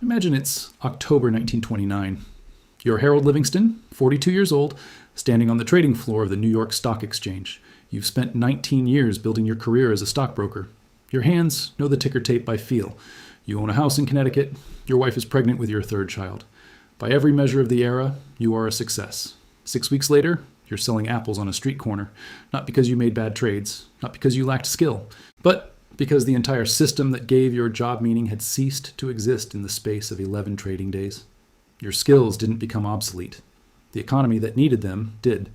Imagine it's October 1929. You're Harold Livingston, 42 years old, standing on the trading floor of the New York Stock Exchange. You've spent 19 years building your career as a stockbroker. Your hands know the ticker tape by feel. You own a house in Connecticut. Your wife is pregnant with your third child. By every measure of the era, you are a success. 6 weeks later, you're selling apples on a street corner, not because you made bad trades, not because you lacked skill, but because the entire system that gave your job meaning had ceased to exist in the space of 11 trading days. Your skills didn't become obsolete. The economy that needed them did.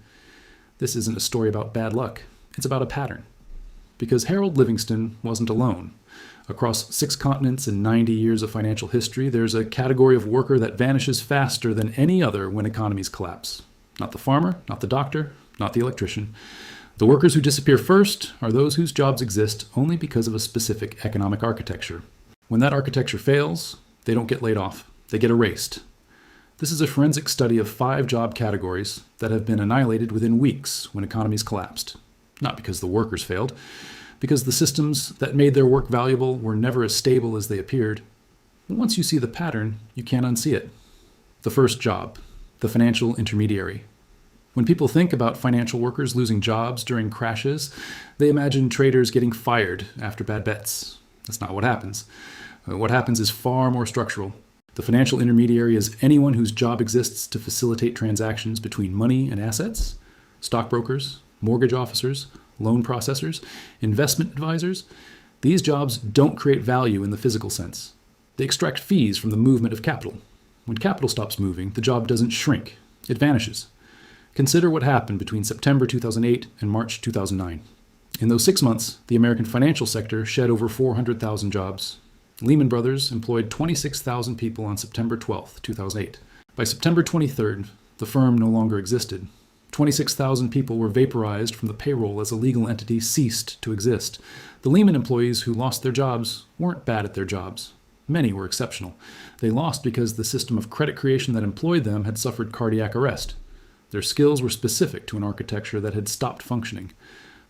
This isn't a story about bad luck. It's about a pattern. Because Harold Livingston wasn't alone. Across 6 continents and 90 years of financial history, there's a category of worker that vanishes faster than any other when economies collapse. Not the farmer, not the doctor, not the electrician. The workers who disappear first are those whose jobs exist only because of a specific economic architecture. When that architecture fails, they don't get laid off. They get erased. This is a forensic study of 5 job categories that have been annihilated within weeks when economies collapsed. Not because the workers failed, because the systems that made their work valuable were never as stable as they appeared. And once you see the pattern, you can't unsee it. The first job, the financial intermediary. When people think about financial workers losing jobs during crashes, they imagine traders getting fired after bad bets. That's not what happens. What happens is far more structural. The financial intermediary is anyone whose job exists to facilitate transactions between money and assets, stockbrokers, mortgage officers, loan processors, investment advisors. These jobs don't create value in the physical sense. They extract fees from the movement of capital. When capital stops moving, the job doesn't shrink. It vanishes. Consider what happened between September 2008 and March 2009. In those 6 months, the American financial sector shed over 400,000 jobs. Lehman Brothers employed 26,000 people on September 12, 2008. By September 23rd, the firm no longer existed. 26,000 people were vaporized from the payroll as a legal entity ceased to exist. The Lehman employees who lost their jobs weren't bad at their jobs. Many were exceptional. They lost because the system of credit creation that employed them had suffered cardiac arrest. Their skills were specific to an architecture that had stopped functioning.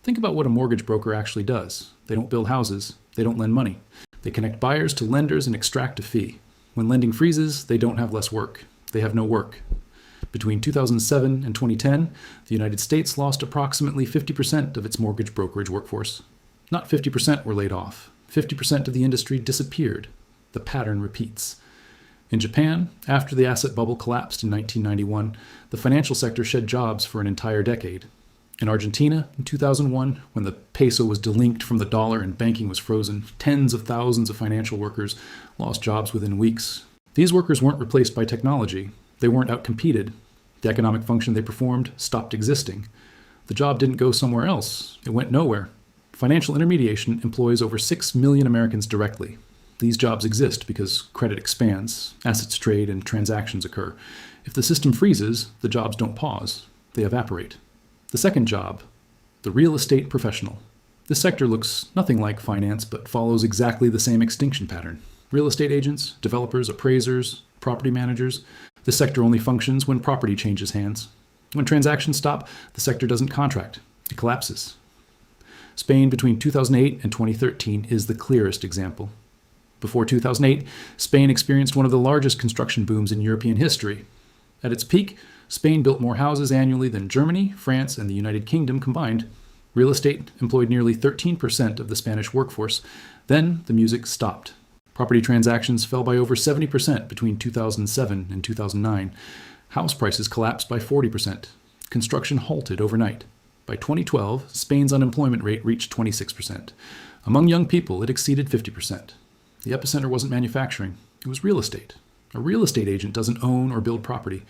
Think about what a mortgage broker actually does. They don't build houses. They don't lend money. They connect buyers to lenders and extract a fee. When lending freezes, they don't have less work. They have no work. Between 2007 and 2010, the United States lost approximately 50% of its mortgage brokerage workforce. Not 50% were laid off. 50% of the industry disappeared. The pattern repeats. In Japan, after the asset bubble collapsed in 1991, the financial sector shed jobs for an entire decade. In Argentina, in 2001, when the peso was delinked from the dollar and banking was frozen, tens of thousands of financial workers lost jobs within weeks. These workers weren't replaced by technology. They weren't outcompeted. The economic function they performed stopped existing. The job didn't go somewhere else. It went nowhere. Financial intermediation employs over 6 million Americans directly. These jobs exist because credit expands, assets trade, and transactions occur. If the system freezes, the jobs don't pause. They evaporate. The second job, the real estate professional. This sector looks nothing like finance, but follows exactly the same extinction pattern. Real estate agents, developers, appraisers, property managers. This sector only functions when property changes hands. When transactions stop, the sector doesn't contract. It collapses. Spain between 2008 and 2013 is the clearest example. Before 2008, Spain experienced one of the largest construction booms in European history. At its peak, Spain built more houses annually than Germany, France, and the United Kingdom combined. Real estate employed nearly 13% of the Spanish workforce. Then the music stopped. Property transactions fell by over 70% between 2007 and 2009. House prices collapsed by 40%. Construction halted overnight. By 2012, Spain's unemployment rate reached 26%. Among young people, it exceeded 50%. The epicenter wasn't manufacturing. It was real estate. A real estate agent doesn't own or build property.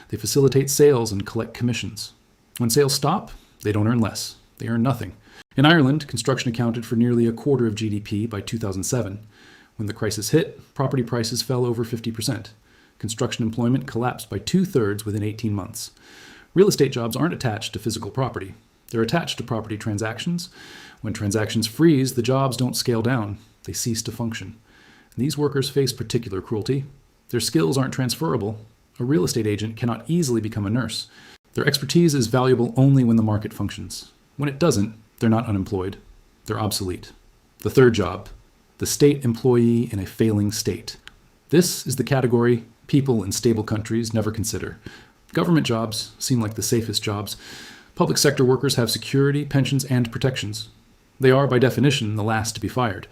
They facilitate sales and collect commissions. When sales stop, they don't earn less. They earn nothing. In Ireland, construction accounted for nearly a quarter of GDP by 2007. When the crisis hit, property prices fell over 50%. Construction employment collapsed by 2/3 within 18 months. Real estate jobs aren't attached to physical property. They're attached to property transactions. When transactions freeze, the jobs don't scale down. They cease to function. And these workers face particular cruelty. Their skills aren't transferable. A real estate agent cannot easily become a nurse. Their expertise is valuable only when the market functions. When it doesn't, they're not unemployed. They're obsolete. The third job, the state employee in a failing state. This is the category people in stable countries never consider. Government jobs seem like the safest jobs. Public sector workers have security, pensions, and protections. They are, by definition, the last to be fired.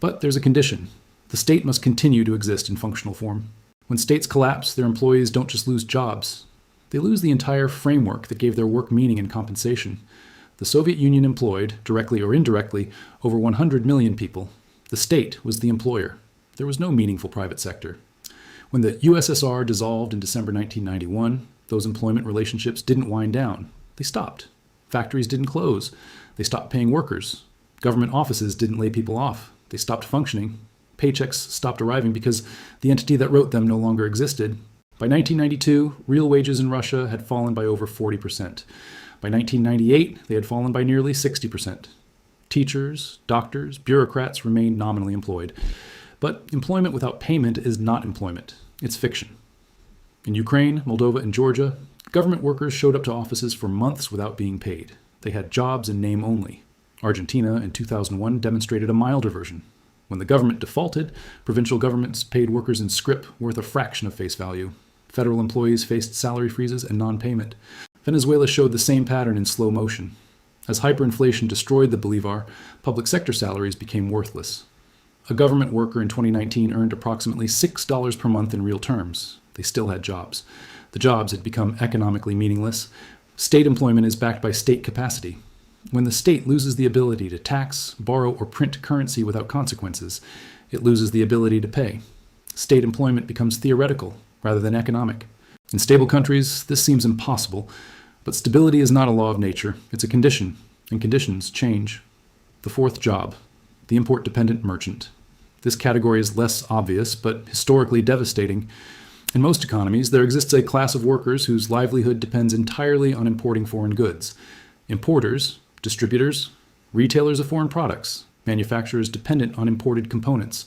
But there's a condition. The state must continue to exist in functional form. When states collapse, their employees don't just lose jobs. They lose the entire framework that gave their work meaning and compensation. The Soviet Union employed, directly or indirectly, over 100 million people. The state was the employer. There was no meaningful private sector. When the USSR dissolved in December 1991, those employment relationships didn't wind down. They stopped. Factories didn't close. They stopped paying workers. Government offices didn't lay people off. They stopped functioning. Paychecks stopped arriving because the entity that wrote them no longer existed. By 1992, real wages in Russia had fallen by over 40%. By 1998, they had fallen by nearly 60%. Teachers, doctors, bureaucrats remained nominally employed. But employment without payment is not employment. It's fiction. In Ukraine, Moldova, and Georgia, government workers showed up to offices for months without being paid. They had jobs in name only. Argentina in 2001 demonstrated a milder version. When the government defaulted, provincial governments paid workers in scrip worth a fraction of face value. Federal employees faced salary freezes and non-payment. Venezuela showed the same pattern in slow motion. As hyperinflation destroyed the bolivar, public sector salaries became worthless. A government worker in 2019 earned approximately $6 per month in real terms. They still had jobs. The jobs had become economically meaningless. State employment is backed by state capacity. When the state loses the ability to tax, borrow, or print currency without consequences, it loses the ability to pay. State employment becomes theoretical rather than economic. In stable countries, this seems impossible, but stability is not a law of nature. It's a condition, and conditions change. The fourth job, the import-dependent merchant. This category is less obvious, but historically devastating. In most economies, there exists a class of workers whose livelihood depends entirely on importing foreign goods. Importers, distributors, retailers of foreign products, manufacturers dependent on imported components.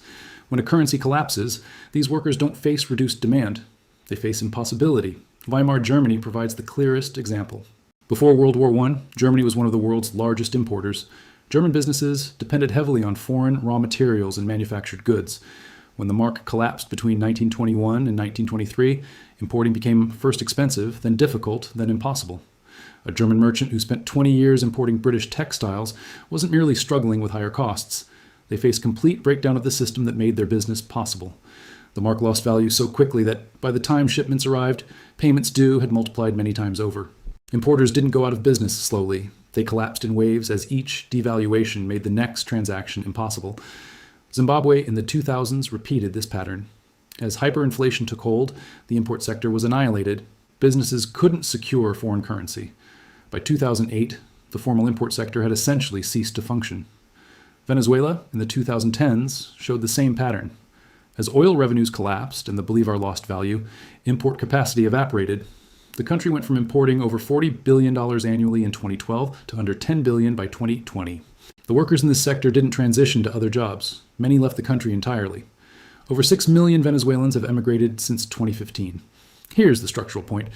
When a currency collapses, these workers don't face reduced demand. They face impossibility. Weimar Germany provides the clearest example. Before World War I, Germany was one of the world's largest importers. German businesses depended heavily on foreign raw materials and manufactured goods. When the mark collapsed between 1921 and 1923, importing became first expensive, then difficult, then impossible. A German merchant who spent 20 years importing British textiles wasn't merely struggling with higher costs. They faced complete breakdown of the system that made their business possible. The mark lost value so quickly that by the time shipments arrived, payments due had multiplied many times over. Importers didn't go out of business slowly. They collapsed in waves as each devaluation made the next transaction impossible. Zimbabwe in the 2000s repeated this pattern. As hyperinflation took hold, the import sector was annihilated. Businesses couldn't secure foreign currency. By 2008, the formal import sector had essentially ceased to function. Venezuela in the 2010s showed the same pattern. As oil revenues collapsed and the bolivar lost value, import capacity evaporated. The country went from importing over $40 billion annually in 2012 to under $10 billion by 2020. The workers in this sector didn't transition to other jobs. Many left the country entirely. Over 6 million Venezuelans have emigrated since 2015. Here's the structural point.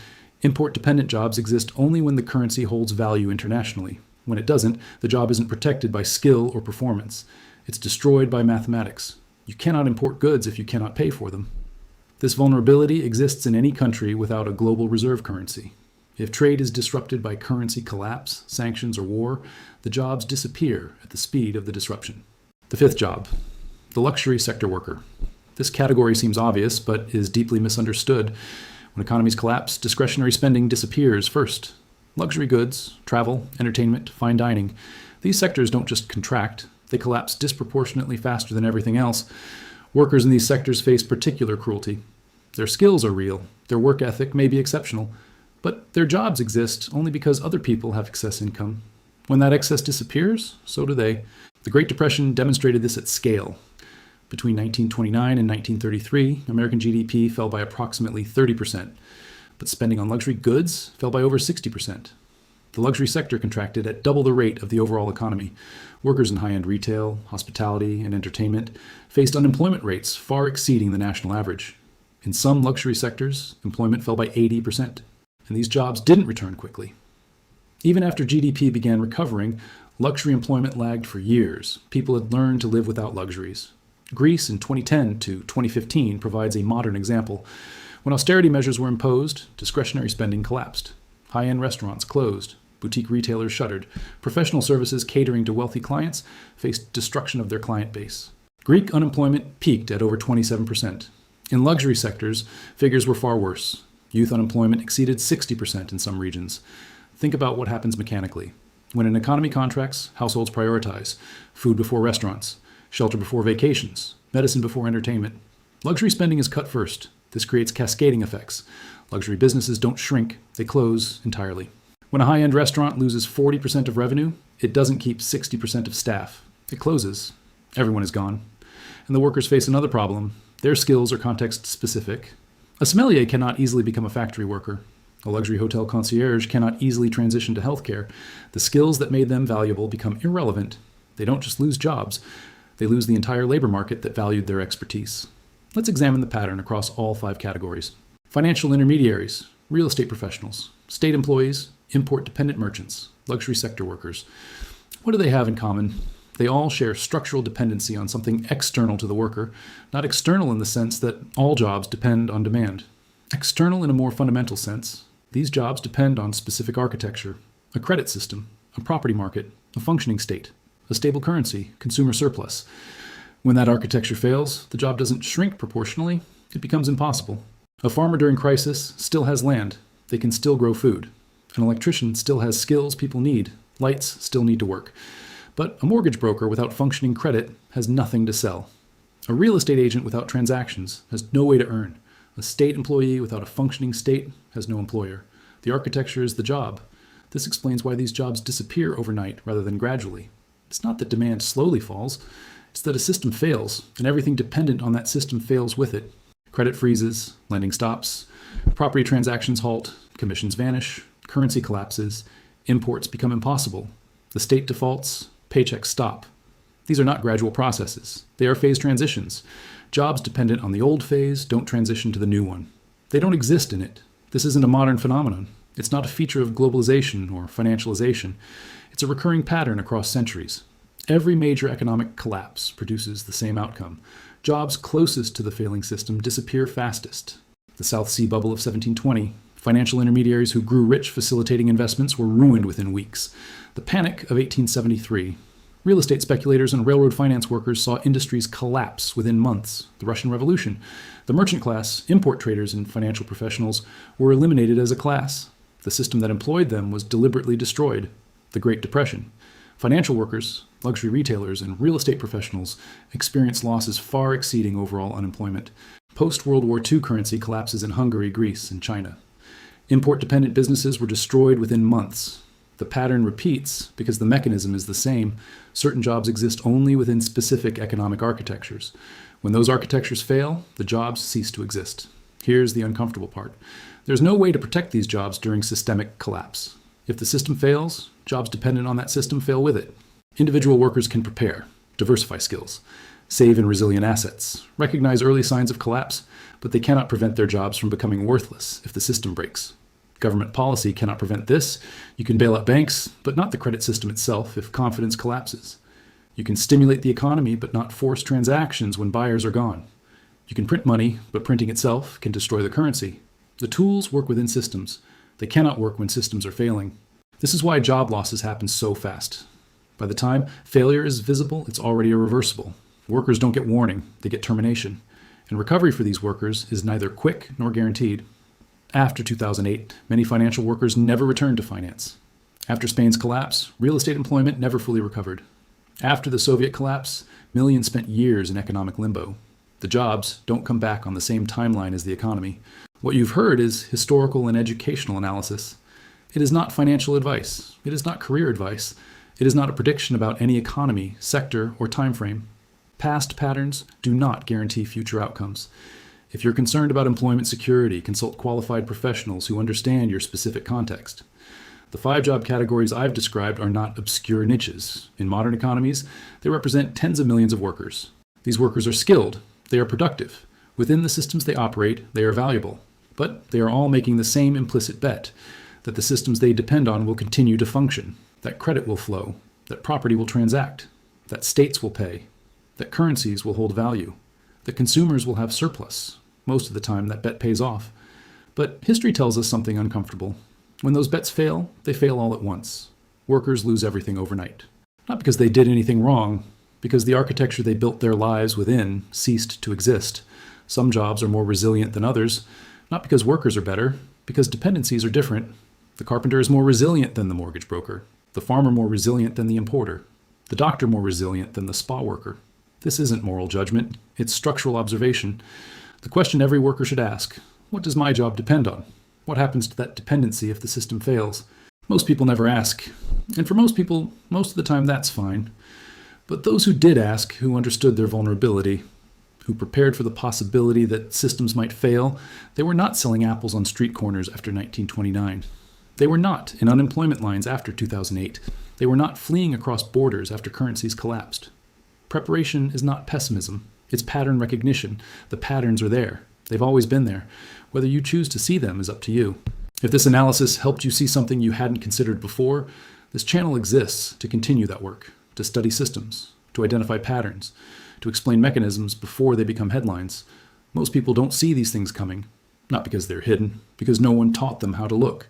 Import-dependent jobs exist only when the currency holds value internationally. When it doesn't, the job isn't protected by skill or performance. It's destroyed by mathematics. You cannot import goods if you cannot pay for them. This vulnerability exists in any country without a global reserve currency. If trade is disrupted by currency collapse, sanctions, or war, the jobs disappear at the speed of the disruption. The fifth job, the luxury sector worker. This category seems obvious, but is deeply misunderstood. When economies collapse, discretionary spending disappears first. Luxury goods, travel, entertainment, fine dining, these sectors don't just contract, they collapse disproportionately faster than everything else. Workers in these sectors face particular cruelty. Their skills are real, their work ethic may be exceptional, but their jobs exist only because other people have excess income. When that excess disappears, so do they. The Great Depression demonstrated this at scale. Between 1929 and 1933, American GDP fell by approximately 30%, but spending on luxury goods fell by over 60%. The luxury sector contracted at double the rate of the overall economy. Workers in high-end retail, hospitality, and entertainment faced unemployment rates far exceeding the national average. In some luxury sectors, employment fell by 80%, and these jobs didn't return quickly. Even after GDP began recovering, luxury employment lagged for years. People had learned to live without luxuries. Greece in 2010 to 2015 provides a modern example. When austerity measures were imposed, discretionary spending collapsed. High-end restaurants closed. Boutique retailers shuttered. Professional services catering to wealthy clients faced destruction of their client base. Greek unemployment peaked at over 27%. In luxury sectors, figures were far worse. Youth unemployment exceeded 60% in some regions. Think about what happens mechanically. When an economy contracts, households prioritize. Food before restaurants. Shelter before vacations. Medicine before entertainment. Luxury spending is cut first. This creates cascading effects. Luxury businesses don't shrink, they close entirely. When a high-end restaurant loses 40% of revenue, it doesn't keep 60% of staff. It closes. Everyone is gone. And the workers face another problem. Their skills are context-specific. A sommelier cannot easily become a factory worker. A luxury hotel concierge cannot easily transition to healthcare. The skills that made them valuable become irrelevant. They don't just lose jobs. They lose the entire labor market that valued their expertise. Let's examine the pattern across all 5 categories. Financial intermediaries, real estate professionals, state employees, import-dependent merchants, luxury sector workers. What do they have in common? They all share structural dependency on something external to the worker, not external in the sense that all jobs depend on demand. External in a more fundamental sense, these jobs depend on specific architecture, a credit system, a property market, a functioning state, a stable currency, consumer surplus. When that architecture fails, the job doesn't shrink proportionally, it becomes impossible. A farmer during crisis still has land. They can still grow food. An electrician still has skills people need. Lights still need to work. But a mortgage broker without functioning credit has nothing to sell. A real estate agent without transactions has no way to earn. A state employee without a functioning state has no employer. The architecture is the job. This explains why these jobs disappear overnight rather than gradually. It's not that demand slowly falls. It's that a system fails, and everything dependent on that system fails with it. Credit freezes, lending stops, property transactions halt, commissions vanish, currency collapses, imports become impossible. The state defaults, paychecks stop. These are not gradual processes. They are phase transitions. Jobs dependent on the old phase don't transition to the new one. They don't exist in it. This isn't a modern phenomenon. It's not a feature of globalization or financialization. It's a recurring pattern across centuries. Every major economic collapse produces the same outcome. Jobs closest to the failing system disappear fastest. The South Sea bubble of 1720. Financial intermediaries who grew rich facilitating investments were ruined within weeks. The Panic of 1873. Real estate speculators and railroad finance workers saw industries collapse within months. The Russian Revolution. The merchant class, import traders, and financial professionals were eliminated as a class. The system that employed them was deliberately destroyed. The Great Depression. Financial workers, luxury retailers, and real estate professionals experienced losses far exceeding overall unemployment. Post-World War II currency collapses in Hungary, Greece, and China. Import-dependent businesses were destroyed within months. The pattern repeats because the mechanism is the same. Certain jobs exist only within specific economic architectures. When those architectures fail, the jobs cease to exist. Here's the uncomfortable part. There's no way to protect these jobs during systemic collapse. If the system fails, jobs dependent on that system fail with it. Individual workers can prepare, diversify skills, save in resilient assets, recognize early signs of collapse, but they cannot prevent their jobs from becoming worthless if the system breaks. Government policy cannot prevent this. You can bail out banks, but not the credit system itself if confidence collapses. You can stimulate the economy, but not force transactions when buyers are gone. You can print money, but printing itself can destroy the currency. The tools work within systems. They cannot work when systems are failing. This is why job losses happen so fast. By the time failure is visible, it's already irreversible. Workers don't get warning, they get termination. And recovery for these workers is neither quick nor guaranteed. After 2008, many financial workers never returned to finance. After Spain's collapse, real estate employment never fully recovered. After the Soviet collapse, millions spent years in economic limbo. The jobs don't come back on the same timeline as the economy. What you've heard is historical and educational analysis. It is not financial advice. It is not career advice. It is not a prediction about any economy, sector, or time frame. Past patterns do not guarantee future outcomes. If you're concerned about employment security, consult qualified professionals who understand your specific context. The 5 job categories I've described are not obscure niches. In modern economies, they represent tens of millions of workers. These workers are skilled. They are productive. Within the systems they operate, they are valuable. But they are all making the same implicit bet, that the systems they depend on will continue to function, that credit will flow, that property will transact, that states will pay, that that currencies will hold value, that consumers will have surplus. Most of the time, that bet pays off. But history tells us something uncomfortable. When those bets fail, they fail all at once. Workers lose everything overnight. Not because they did anything wrong, because the architecture they built their lives within ceased to exist. Some jobs are more resilient than others, not because workers are better, because dependencies are different. The carpenter is more resilient than the mortgage broker, the farmer more resilient than the importer, the doctor more resilient than the spa worker. This isn't moral judgment, it's structural observation. The question every worker should ask: what does my job depend on? What happens to that dependency if the system fails? Most people never ask, and for most people, most of the time that's fine. But those who did ask, who understood their vulnerability, who prepared for the possibility that systems might fail, they were not selling apples on street corners after 1929. They were not in unemployment lines after 2008. They were not fleeing across borders after currencies collapsed. Preparation is not pessimism. It's pattern recognition. The patterns are there. They've always been there. Whether you choose to see them is up to you. If this analysis helped you see something you hadn't considered before, this channel exists to continue that work, to study systems, to identify patterns, to explain mechanisms before they become headlines. Most people don't see these things coming, not because they're hidden, because no one taught them how to look.